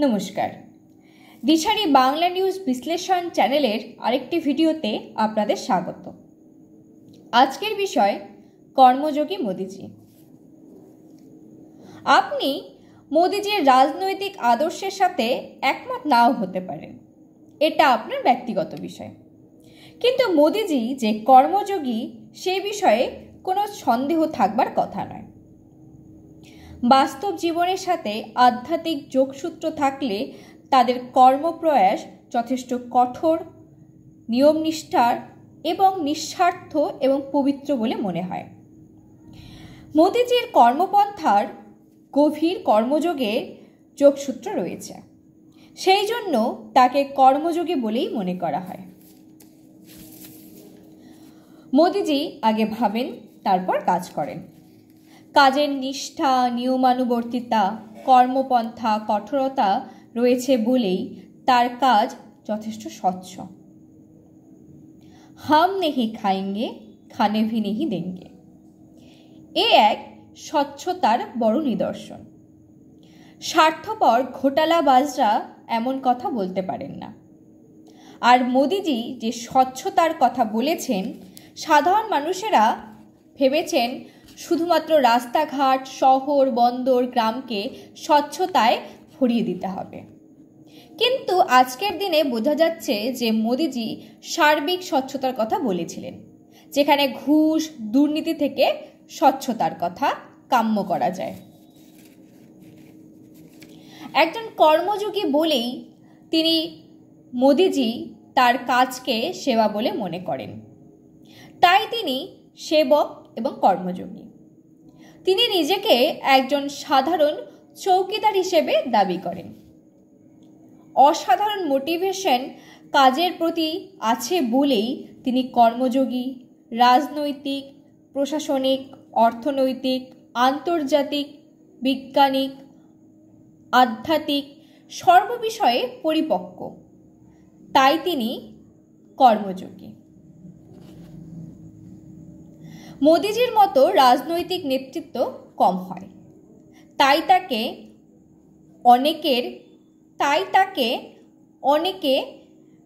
নমস্কার, দিশারি বাংলা নিউজ বিশ্লেষণ চ্যানেলের আরেকটি ভিডিওতে আপনাদের স্বাগত। আজকের বিষয় কর্মযোগী মোদিজি। আপনি মোদিজির রাজনৈতিক আদর্শের সাথে একমত নাও হতে পারেন, এটা আপনার ব্যক্তিগত বিষয়, কিন্তু মোদিজি যে কর্মযোগী সে বিষয়ে কোনো সন্দেহ থাকবার কথা নয়। বাস্তব জীবনের সাথে আধ্যাত্মিক যোগসূত্র থাকলে তাদের কর্মপ্রয়াস যথেষ্ট কঠোর, নিয়মনিষ্ঠার এবং নিঃস্বার্থ এবং পবিত্র বলে মনে হয়। মোদিজির কর্মপন্থার গভীর কর্মযোগের যোগসূত্র রয়েছে, সেই জন্য তাকে কর্মযোগী বলেই মনে করা হয়। মোদিজি আগে ভাবেন, তারপর কাজ করেন। কাজের নিষ্ঠা, নিয়মানুবর্তিতা, কর্মপন্থা, কঠোরতা রয়েছে বলেই তার কাজ যথেষ্ট স্বচ্ছ। হাম নেহি খায়েঙ্গে, খানে ভি নেহি দেঙ্গে, এ এক স্বচ্ছতার বড় নিদর্শন। স্বার্থপর ঘোটালাবাজরা এমন কথা বলতে পারেন না। আর মোদিজি যে স্বচ্ছতার কথা বলেছেন, সাধারণ মানুষেরা ভেবেছেন শুধুমাত্র রাস্তাঘাট, শহর, বন্দর, গ্রামকে স্বচ্ছতায় ভরিয়ে দিতে হবে, কিন্তু আজকের দিনে বোঝা যাচ্ছে যে মোদিজি সার্বিক স্বচ্ছতার কথা বলেছিলেন, যেখানে ঘুষ, দুর্নীতি থেকে স্বচ্ছতার কথা কাম্য করা যায়। একজন কর্মযোগী বলেই মোদিজি তার কাজকে সেবা বলে মনে করেন, তাই তিনি সেবক এবং কর্মযোগী। তিনি নিজেকে একজন সাধারণ চৌকিদার হিসেবে দাবি করেন। অসাধারণ মোটিভেশন কাজের প্রতি আছে বলেই তিনি কর্মযোগী, রাজনৈতিক, প্রশাসনিক, অর্থনৈতিক, আন্তর্জাতিক, বিজ্ঞানিক, আধ্যাত্মিক সর্ববিষয়ে পরিপক্ক, তাই তিনি কর্মযোগী। মোদিজির মতো রাজনৈতিক নেতৃত্ব কম হয়, তাই তাকে অনেকে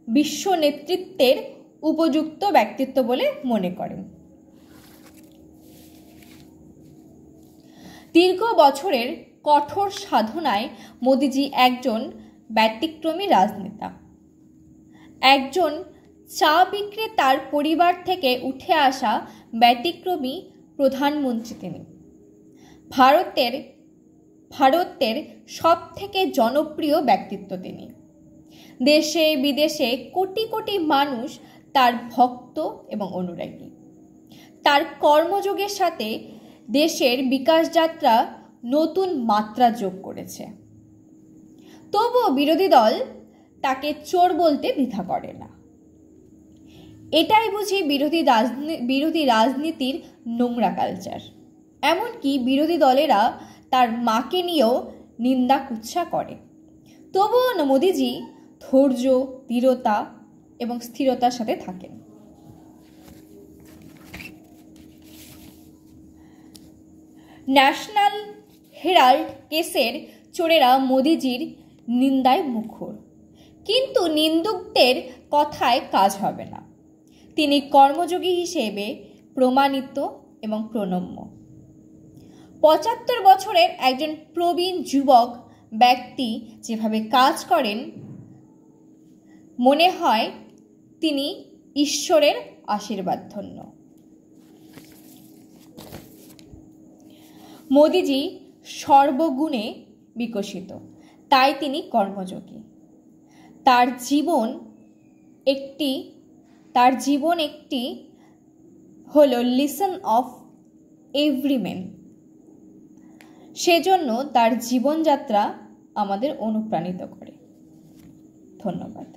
বিশ্ব নেতৃত্বের উপযুক্ত ব্যক্তিত্ব বলে মনে করেন। দীর্ঘ বছরের কঠোর সাধনায় মোদিজি একজন ব্যতিক্রমী রাজনেতা। একজন চা বিক্রেতার পরিবার থেকে উঠে আসা ব্যতিক্রমী প্রধানমন্ত্রী তিনি। ভারতের সব থেকে জনপ্রিয় ব্যক্তিত্ব তিনি। দেশে বিদেশে কোটি কোটি মানুষ তার ভক্ত এবং অনুরাগী। তার কর্মযোগের সাথে দেশের বিকাশ যাত্রা নতুন মাত্রা যোগ করেছে। তবুও বিরোধী দল তাকে চোর বলতে দ্বিধা করে না। এটাই বুঝি বিরোধী রাজনীতির নোংরা কালচার। এমনকি বিরোধী দলেরা তার মাকে নিয়েও নিন্দা কুৎসা করে। তবুও মোদিজি ধৈর্য, দৃঢ়তা এবং স্থিরতার সাথে থাকেন। ন্যাশনাল হেরাল্ড কেসের চোরেরা মোদিজির নিন্দায় মুখর, কিন্তু নিন্দুকদের কথায় কাজ হবে না। তিনি কর্মযোগী হিসেবে প্রমাণিত এবং প্রণম্য। ৭৫ বছরের একজন প্রবীণ যুবক ব্যক্তি যেভাবে কাজ করেন, মনে হয় তিনি ঈশ্বরের আশীর্বাদ ধন্য। মোদিজি সর্বগুণে বিকশিত, তাই তিনি কর্মযোগী। তার জীবন একটি হলো লিসন অফ এভরি ম্যান। সেজন্য তার জীবনযাত্রা আমাদের অনুপ্রাণিত করে। ধন্যবাদ।